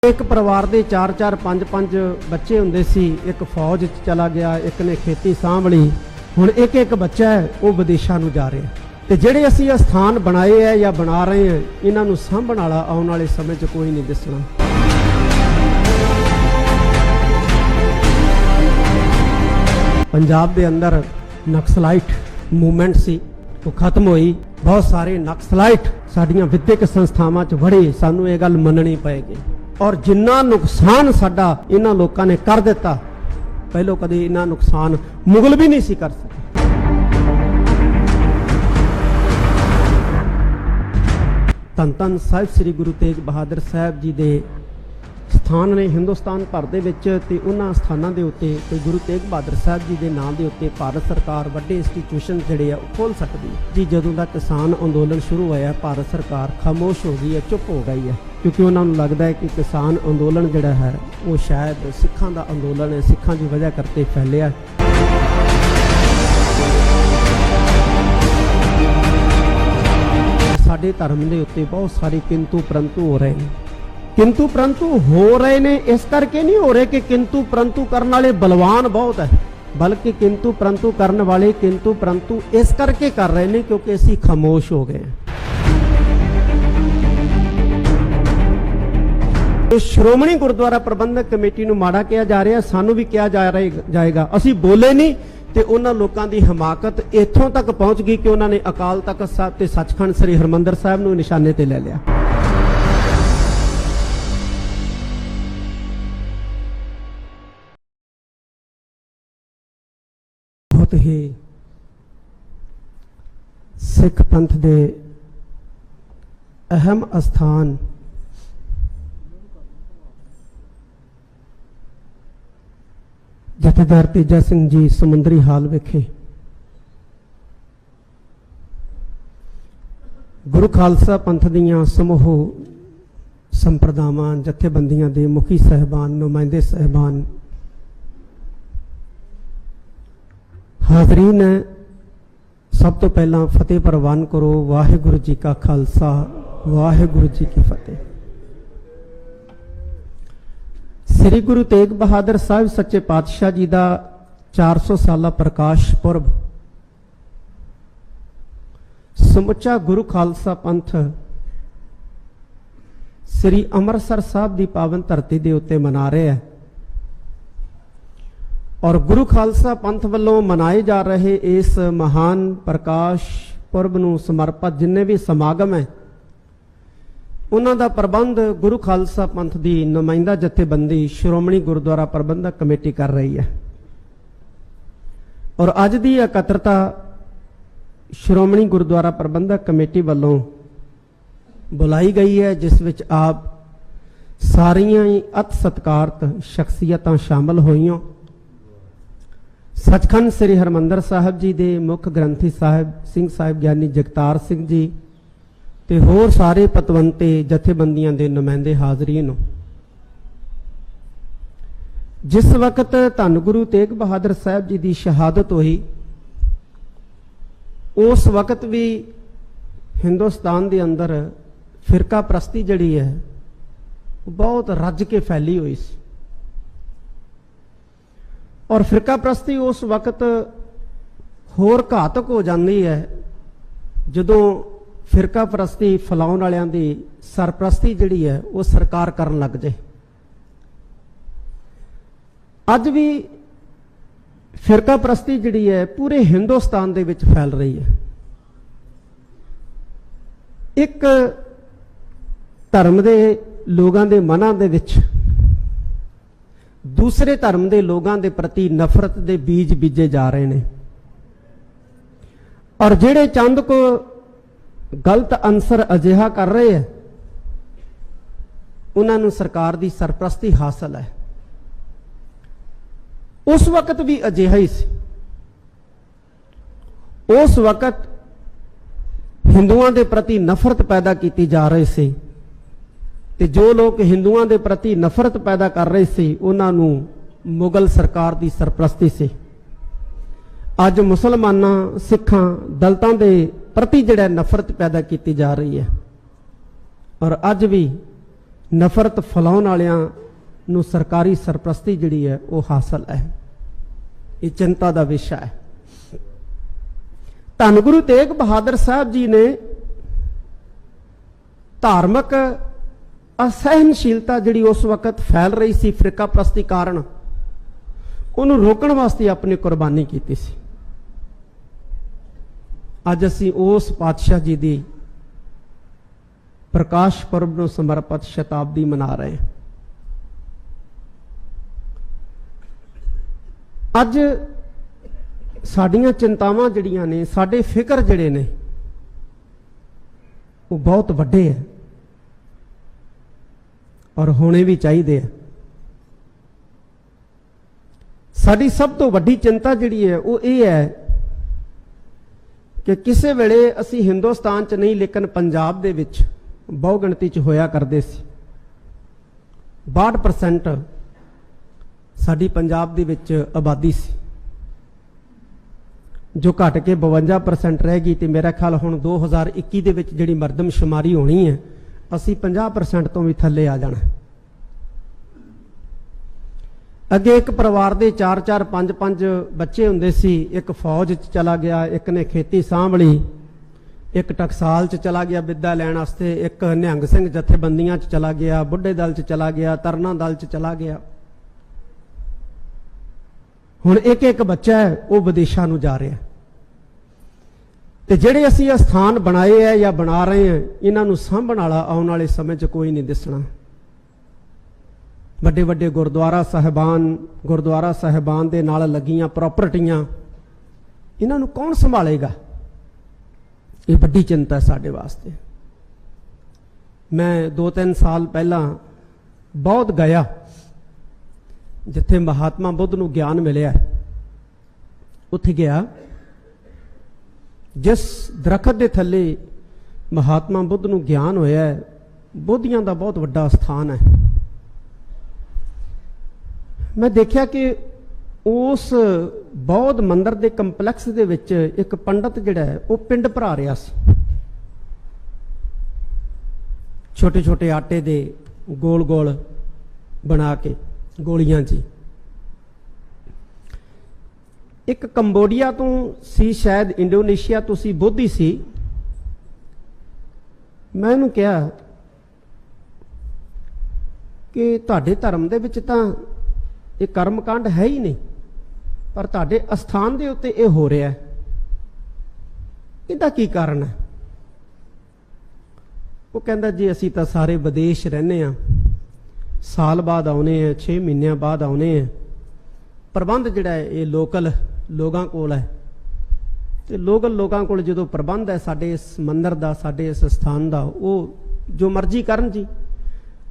एक परिवार के 4-4 5-5 बच्चे हुंदे सी। एक फौज च चला गया, एक ने खेती सांभ ली। हुण एक एक बच्चा है वो विदेशों नूं जा रहा है। तो जिहड़े असीं स्थान बनाए है या बना रहे हैं, इन्हां नूं सांभण वाला आउण वाले समय च कोई नहीं दिसना। पंजाब के अंदर नक्सलाइट मूवमेंट सी, वो खत्म हुई। बहुत सारे नक्सलाइट साडियां विद्यक संस्थावां च वड़े। सानूं ये गल मननी पएगी। और जिन्ना नुकसान साडा इन्हां लोकां ने कर दिता, पहलों कदे इन्ना नुकसान मुगल भी नहीं सी कर सके। धन धन साहिब श्री गुरु तेग बहादुर साहब जी दे स्थान ने हिंदुस्तान भर दे विच ते उन्हां स्थानां दे उत्ते ते गुरु तेग बहादुर साहब जी दे नाम दे उत्ते भारत सरकार वड्डे इंस्टीट्यूशन जिहड़े आ खोल सकदी है जी। जदों दा किसान अंदोलन शुरू होया, भारत सरकार खामोश हो गई है, चुप हो गई है, क्योंकि उन्हां नूं लगदा है कि किसान अंदोलन जिहड़ा है वो शायद सिखां दा अंदोलन है, सिखां दी वजह करके फैलिया। साडे धर्म दे उत्ते बहुत सारे किंतु परंतु हो रहे हैं। किंतु परंतु हो रहे ने इस करके नहीं हो रहे कि किंतु परंतु करने वाले बलवान बहुत है, बल्कि किंतु परंतु करने वाले किंतु परंतु इस करके कर रहे हैं क्योंकि असीं खामोश हो गए। तो श्रोमणी गुरुद्वारा प्रबंधक कमेटी नूं माड़ा किया जा रहा, सानू भी किया जाएगा। असीं बोले नहीं तो उन्हां लोकां दी हमाकत इत्थों तक पहुंच गई कि उन्होंने अकाल तख्त साहब ते सचखंड श्री हरमंदर साहब नूं निशाने ते ले लिया। बहुत ही सिख पंथ दे अहम स्थान जथेदार तेजा सिंह जी समुंदरी हाल विखे गुरु खालसा पंथ दीयां समूह संप्रदावां जथेबंदियां दे मुखी साहिबान, नुमाइंदे साहिबान हाजरीन है। सब तो पहला फतेह प्रवान करो। वाहिगुरु जी का खालसा, वाहिगुरु जी की फतेह। श्री गुरु तेग बहादुर साहब सच्चे पातशाह जी का 400 साला प्रकाश पुरब समुचा गुरु खालसा पंथ श्री अमृतसर साहब की पावन धरती के उत्ते मना रहे हैं। और गुरु खालसा पंथ वालों मनाए जा रहे इस महान प्रकाश पुरब नूं समर्पित जिन्ने भी समागम है, उन्हां दा प्रबंध गुरु खालसा पंथ की नुमाइंदा जथेबंदी श्रोमणी गुरुद्वारा प्रबंधक कमेटी कर रही है। और अज की एकत्रता श्रोमणी गुरुद्वारा प्रबंधक कमेटी वालों बुलाई गई है, जिस विच आप सारियां ही अत सत्कारत शख्सियतां शामिल होईयां। सचखंड श्री हरमंदर साहब जी के मुख ग्रंथी साहब सिंह साहिब ज्ञानी जगतार सिंह जी ते होर सारे पतवंते जथेबंदियां दे नुमाइंदे हाजरीन हो। जिस वक्त धन गुरु तेग बहादुर साहब जी की शहादत हुई, उस वक्त भी हिंदुस्तान के अंदर फिरका प्रस्ती जड़ी है बहुत रज के फैली हुई सी। और फिरका प्रस्ती उस वक्त होर घातक हो जाती है जदों फिरका प्रस्ती फैलाउण वालियां दी सरप्रस्ती जिहड़ी है वो सरकार करन लग जाए। अज भी फिरका प्रस्ती जिहड़ी है पूरे हिंदुस्तान दे विच फैल रही है। एक धर्म दे लोगां दे मनां दे विच दूसरे धर्म के लोगों के प्रति नफरत के बीज बीजे जा रहे हैं। और जिहड़े चंद को गलत अंसर अजिहा कर रहे हैं, उन्होंने सरकार की सरप्रस्ती हासिल है। उस वक्त भी अजिहा ही सी। उस वक्त हिंदुओं के प्रति नफरत पैदा की जा रही सी ते जो लोग हिंदुओं के प्रति नफरत पैदा कर रहे थे उन्होंने मुगल सरकार की सरप्रस्ती से अज मुसलमाना सिखां दलितों के प्रति जिहड़ा नफरत पैदा की जा रही है। और अज भी नफरत फैलाउण वालियां नूं सरकारी सरप्रस्ती जिहड़ी है वो हासिल है। ये चिंता का विषय है। धन गुरु तेग बहादुर साहब जी ने धार्मिक असहनशीलता जिहड़ी उस वक्त फैल रही सी फिरका प्रस्ती कारण उन्होंने रोकण वास्ते अपनी कुर्बानी की सी। अज असी उस पातशाह जी की प्रकाश पुरब नूं समर्पित शताब्दी मना रहे हैं। अज साडियां चिंतावां जिहड़ियां ने साडे फिकर जिहड़े ने वो बहुत वड्डे है और होने भी चाहिए। साडी सब तो वड्डी चिंता जिहड़ी है वो ये है कि किसी वेले असी हिंदुस्तान च नहीं लेकिन पंजाब दे विच बहु गिणती च होया करदे सी। 62% साडी पंजाब दे विच आबादी सी जो घट के 52% रह गई। तो मेरा ख्याल हुण 2021 दे विच जिहड़ी मरदमशुमारी होनी है असी 50% तो भी थल्ले आ जाना। अगे एक परिवार के 4-4 5-5 बच्चे हुंदे सी। एक फौज च चला गया, एक ने खेती सांभ ली, एक टकसाल च चला गया विद्या लैण वास्ते, एक निहंग सिंह जथेबंदियां च चला गया, बुढ़े दल च चला गया, तरना दल च चला गया। हुण एक एक बच्चा है वो विदेशों नूं जा रहा है। तो जिहड़े असीं स्थान बनाए है या बना रहे हैं इन्हां नूं सांभण वाला आउण वाले समय च कोई नहीं दिसना। वड्डे वड्डे गुरुद्वारा साहिबान दे नाल लगियां प्रॉपर्टियां इन्हां नूं कौन संभालेगा? ये वड्डी चिंता है साडे वास्ते। मैं 2-3 साल पहला बहुत गया जिथे महात्मा बुद्ध नूं ज्ञान मिलिया, उत्थे गया। जिस दरखत के थले महात्मा बुद्ध नूं ज्ञान होया है, बोधियां दा बहुत वड्डा स्थान है। मैं देखा कि उस बौद्ध मंदिर के कंपलैक्स दे विच एक पंडित जिहड़ा है वो पिंड भरा रहा सी। छोटे छोटे आटे दे गोल गोल बना के गोलियां जी। एक कंबोडिया तो सी, शायद इंडोनेशिया तो सी, बोधी सी। मैं उन्होंने कहा कि तुहाडे धर्म दे विच तां ये कर्मकांड है ही नहीं, पर तुहाडे अस्थान दे उत्ते ये हो रहा है, इहदा की कारण है? वो कहंदा जी असीं तां सारे विदेश रहने आ, साल बाद आने हैं, 6 महीनों बाद आने हैं। प्रबंध जिहड़ा है ये लोकल लोगों कोल है। तो लोकल लोगों कोल जो प्रबंध है साडे इस मंदिर का, साडे इस स्थान का, वो जो मर्जी करन जी,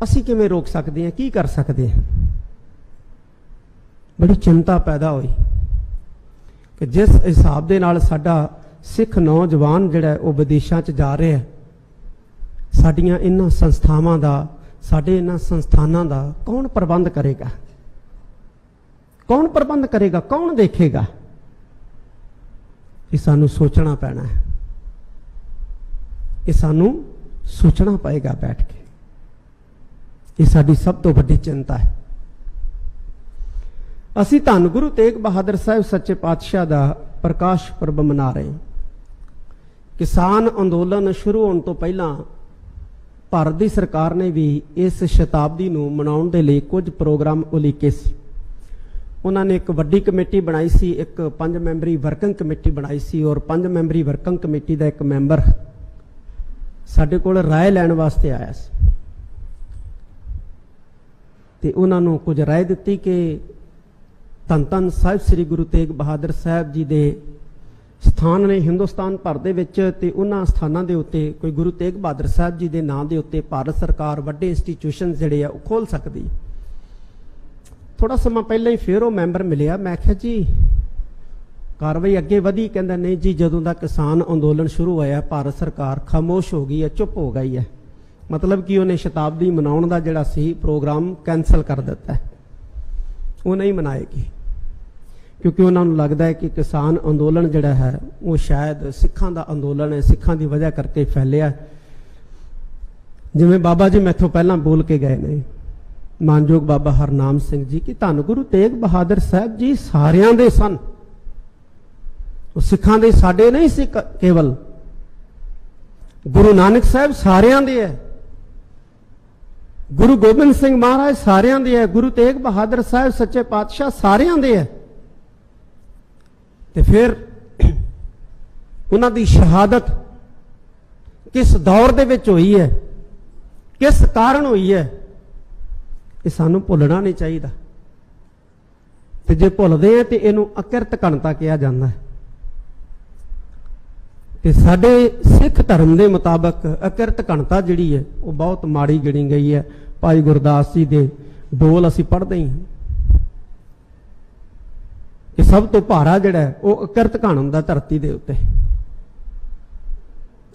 असीं किवें रोक सकते हैं? की कर सकते हैं? बड़ी चिंता पैदा हुई कि जिस हिसाब दे नाल साडा सिख नौजवान जिहड़ा वो विदेशों च जा रहा है, साडियां इन्हां संस्थावां दा, साडे इन्हां संस्थानां दा कौन प्रबंध करेगा? कौन प्रबंध करेगा? कौन देखेगा? ये सानू सोचना पैना है। ये सानू सोचना पएगा बैठ के। ये साडी सब तो वड्डी चिंता है। असी धन गुरु तेग बहादुर साहब सच्चे पातशाह दा प्रकाश पुरब मना रहे हैं। किसान अंदोलन शुरू होने तो पहला भारत की सरकार ने भी इस शताब्दी नूं मनाउण दे लई कुछ प्रोग्राम उलीके सी। उन्होंने एक वड्डी कमेटी बनाई सी, एक 5 मैंबरी वर्किंग कमेटी बनाई सी, और 5 मैंबरी वर्किंग कमेटी का एक मैंबर साडे कोल राय लैण वास्ते आया सी। ते उन्होंने कुछ राय दी कि धन धन साहिब श्री गुरु तेग बहादुर साहब जी दे स्थान ने हिंदुस्तान भर दे विच, ते उन्हां स्थानां दे उत्ते कोई गुरु तेग बहादुर साहब जी दे नाम दे उत्ते भारत सरकार वड्डे इंस्टीट्यूशन जिहड़े आ खोल सकदी। थोड़ा समा पहले ही फिर वो मैंबर मिलिया। मैं आख्या जी कार्रवाई अगे वधी? कहंदा नहीं जी, जदों दा किसान अंदोलन शुरू होया भारत सरकार खामोश हो गई है, चुप हो गई है। मतलब कि उन्हें शताब्दी मनाउण दा जिहड़ा सी प्रोग्राम कैंसल कर दिता है, वो नहीं मनाएगी, क्योंकि उन्होंने लगता है कि किसान अंदोलन जिहड़ा है वो शायद सिखां दा अंदोलन है, सिखां दी वजह करके फैलिया। जिवें बाबा जी मैथों पहला बोल के गए ने, मानयोग बाबा हरनाम सिंह जी कि धन गुरु तेग बहादुर साहब जी सारियां दे सन, सिखां दे साडे नहीं सी केवल। गुरु नानक साहब सारियां दे है, गुरु गोबिंद सिंह महाराज सारियां दे है, गुरु तेग बहादुर साहब सच्चे पातशाह सारियां दे है। ते फिर उन्हां दी शहादत किस दौर दे विच होई है, किस कारण हुई है, ये सानू भुलना नहीं चाहिए। ते जे भुलदे हैं तो इनू अकिरत घनता कहा जाता है। ते साडे सिख धर्म के मुताबक अकिरत घनता जिहड़ी है वो बहुत माड़ी गिणी गई है। भाई गुरदास जी दे बोल असीं पढ़दे ही कि सब तो भारा जिहड़ा है वो अकिरत घन हुंदा धरती दे उत्ते,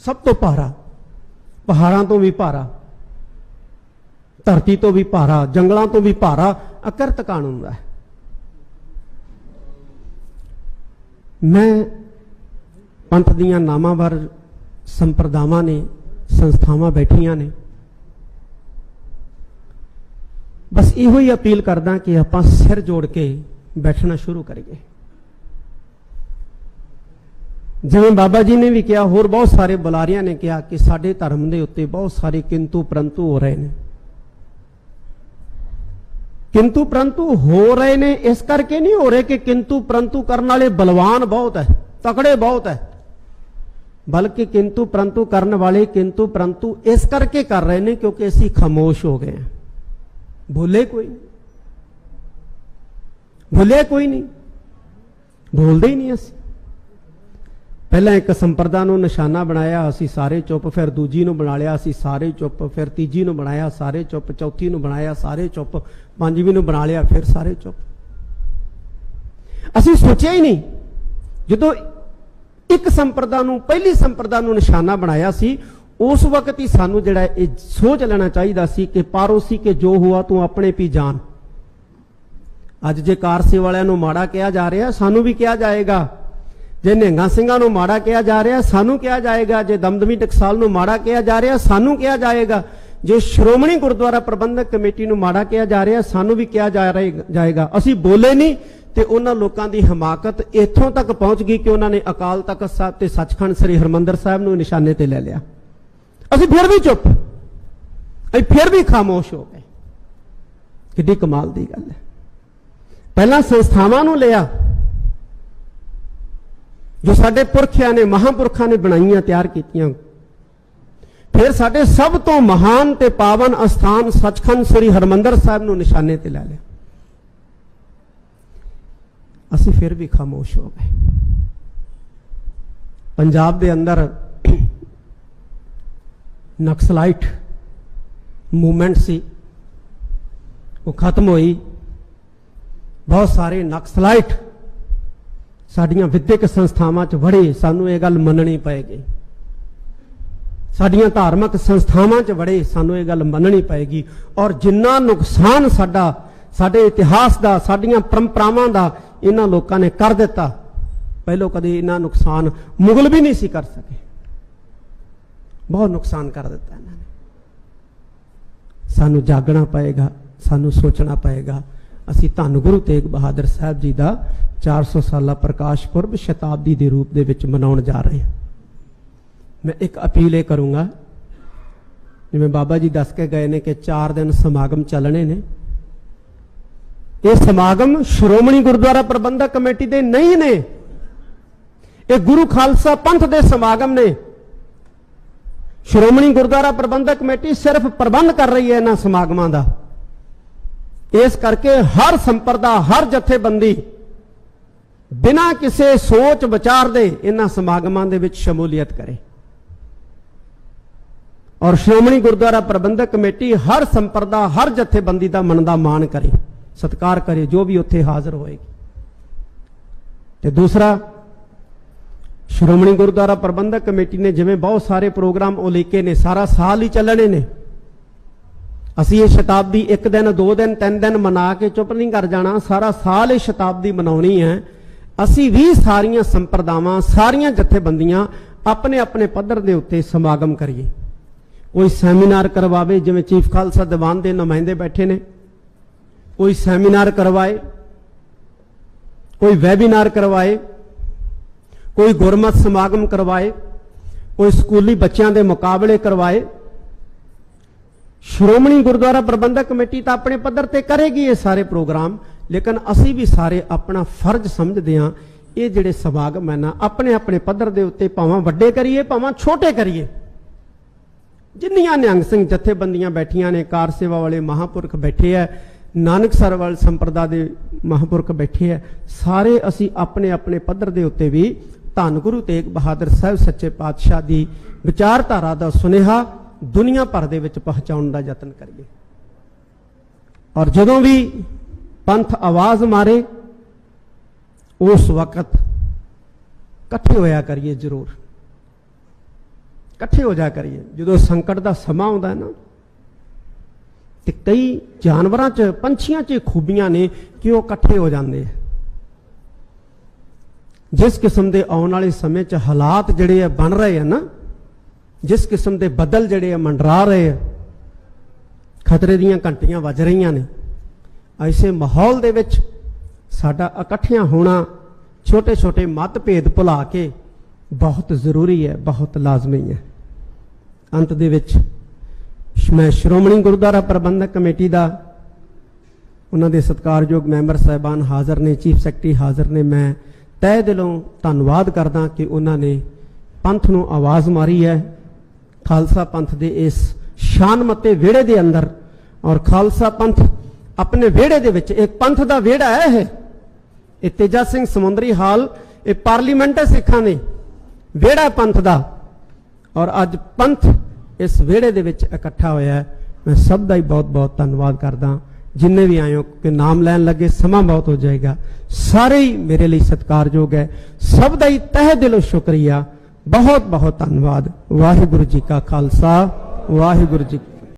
सब तो भारा, पहाड़ां तो भी भारा, धरती तो भी भारा, जंगलों तो भी भारा अकिरत घन हुंदा है। मैं पंथ दीयां नामावर संप्रदावां ने, संस्थावां बैठियां ने, बस इहो ही अपील करदा कि आपां सिर जोड़ के बैठना शुरू करिए। जिवें बाबा जी ने भी कहा, होर बहुत सारे बुलारियां ने कहा कि साडे धर्म दे उत्ते बहुत सारे किंतु परंतु हो रहे हैं। किंतु परंतु हो रहे ने इस करके नहीं हो रहे कि किंतु परंतु करने वाले बलवान बहुत है, तकड़े बहुत है, बल्कि किंतु परंतु करने वाले किंतु परंतु इस करके कर रहे हैं क्योंकि असी खामोश हो गए हैं। बोले कोई नहीं, बोले कोई नहीं, बोलते ही नहीं। असी पहला एक संप्रदा नूं निशाना बनाया, असी सारे चुप, फिर दूजी नूं बना लिया, असी सारे चुप, फिर तीजी नूं बनाया, सारे चुप, चौथी नूं बनाया, सारे चुप, पंजवीं नूं बना लिया, फिर सारे चुप। असी सोचिया ही नहीं, जदों एक संप्रदा नूं, पहली संप्रदा नूं निशाना बनाया सी, उस वक्त ही सानू जिहड़ा ये सोच लेना चाहिए सी कि पारोसी के जो हुआ तू अपने पी जान। अज जे कारसे वालियां नूं माड़ा कहा जा रहा, सानू भी कहा जाएगा। जे निहंगा सिंघां नूं माड़ा कहा जा रहा, सानू कहा जाएगा। जे दमदमी टकसाल नूं माड़ा कहा जा रहा, सानू कहा जाएगा। जे श्रोमणी गुरुद्वारा प्रबंधक कमेटी नूं माड़ा कहा जा रहा, सानू भी कहा जाएगा। असी बोले नहीं ते उन्हां लोकां दी हमाकत इत्थों तक पहुंच गई कि उन्होंने अकाल तख्त साहब ते सचखंड श्री हरमंदर साहब नूं निशाने ते ले लिया। असी फिर भी चुप, फिर भी खामोश हो गए। किड्डी कमाल दी गल है। पहला संस्थावां नूं लिया जो साडे पुरखियां ने, महापुरखां ने बनाईयां, तैयार कीतियां, फिर साडे सब तो महान ते पावन अस्थान सचखंड श्री हरमंदर साहब नूं निशाने ते लै लिया। असी फिर भी खामोश हो गए। पंजाब दे अंदर नक्सलाइट मूवमेंट सी, वो खत्म हुई। बहुत सारे नक्सलाइट साडियां विद्यक संस्थावां च वड़े, सानू ये गल मननी पएगी। साडियां धार्मिक संस्थावां च वड़े, सानू ये गल मननी पएगी। और जिन्ना नुकसान साडा, साडे इतिहास दा, साडियां परंपरावां दा इन्हां लोकां ने कर दिता, पहलों कदे इन्ना नुकसान मुगल भी नहीं सी कर सके। बहुत नुकसान कर दिता इन्होंने। सानू जागना पएगा, सानू सोचना पएगा। असी धन गुरु तेग बहादुर साहब जी का 400 साला प्रकाश पुरब शताब्दी के रूप दे विच मनाउण जा रहे हैं। मैं एक अपील करूँगा, जिवें बाबा जी दस के गए ने कि 4 दिन समागम चलने ने। ये समागम श्रोमणी गुरुद्वारा प्रबंधक कमेटी दे नहीं ने, ये गुरु खालसा पंथ दे समागम ने। श्रोमणी गुरुद्वारा प्रबंधक कमेटी सिर्फ प्रबंध कर रही है इन्हां समागमां दा। इस करके हर संप्रदा, हर जथेबंदी बिना किसी सोच विचार दे इन्हां समागमां दे विच शमूलियत करे। और श्रोमणी गुरुद्वारा प्रबंधक कमेटी हर संप्रदा, हर जथेबंदी का मन का मान करे, सत्कार करे, जो भी उत्थे हाजिर होएगी। ते दूसरा, श्रोमणी गुरुद्वारा प्रबंधक कमेटी ने जिवें बहुत सारे प्रोग्राम उलीके ने, सारा साल ही चलने ने। असी ये शताब्दी 1 दिन, 2 दिन, 3 दिन मना के चुप नहीं कर जाना, सारा साल ये शताब्दी मनाउणी है। असी भी सारियां संप्रदावां, सारियां जथेबंदियां अपने अपने पद्धर दे उत्ते समागम करिए। कोई सैमीनार करवावे, जिवें चीफ खालसा दीवान के नुमाइंदे बैठे ने, कोई सैमीनार करवाए, कोई वैबीनार करवाए, कोई गुरमत समागम करवाए, कोई स्कूली बच्चों के मुकाबले करवाए। श्रोमणी गुरुद्वारा प्रबंधक कमेटी तो अपने पद्धर ते करेगी ये सारे प्रोग्राम, लेकिन असी भी सारे अपना फर्ज समझते हाँ ये जिहड़े समागम है ना अपने अपने पद्धर के उत्ते भावें वड्डे करिए भावें छोटे करिए। जिन्नियां निहंग सिंह जथेबंदियां बैठियां ने, कार सेवा वाले महापुरख बैठे है, नानकसर वाले संप्रदा के महापुरख बैठे है, सारे असी अपने अपने पद्धर के उत्ते भी धन गुरु तेग बहादुर साहब सच्चे पातशाह की विचारधारा का सुनेहा दुनिया भर दे विच पहुंचाउण दा यतन करिए। और जदों भी पंथ आवाज मारे उस वक्त कट्ठे होया करिए, जरूर कट्ठे हो जा करिए। जदों संकट का समा आउंदा है ना, ते कई जानवरां च पंछियां च खूबियां ने कि वो कट्ठे हो जाते हैं। जिस किस्म के आने वाले समय च हालात जिहड़े आ बन रहे हैं ना, जिस किस्म के बदल जिहड़े आ मंडरा रहे हैं, खतरे दीयां घंटियां वज रही ने, ऐसे माहौल दे विच साडा इकट्ठियां होना, छोटे छोटे मतभेद भुला के बहुत जरूरी है, बहुत लाजमी है। अंत दे विच मैं श्रोमणी गुरुद्वारा प्रबंधक कमेटी का उन्होंने सत्कारयोग मैंबर साहबान हाज़र ने, चीफ सैकटरी हाज़र ने, मैं तय दिलों धन्नवाद करदा कि उन्होंने पंथ नूं आवाज़ मारी है। खालसा पंथ के इस शानमते विहड़े के अंदर, और खालसा पंथ अपने विहड़े दे विच एक पंथ का विहड़ा है। ये तेजा सिंह समुंदरी हाल ये पार्लीमेंट है सिखां ने विहड़ा पंथ का, और अज पंथ इस विहड़े दे विच इकट्ठा होया है। मैं सब का ही बहुत बहुत धन्नवाद करदा, जिन्ने भी आए हो कि नाम लैन लगे समा बहुत हो जाएगा, सारे ही मेरे लिए सत्कारयोग है। सब का ही तहे दिलों शुक्रिया, बहुत बहुत धन्यवाद। वाहिगुरू जी का खालसा, वाहिगुरू जी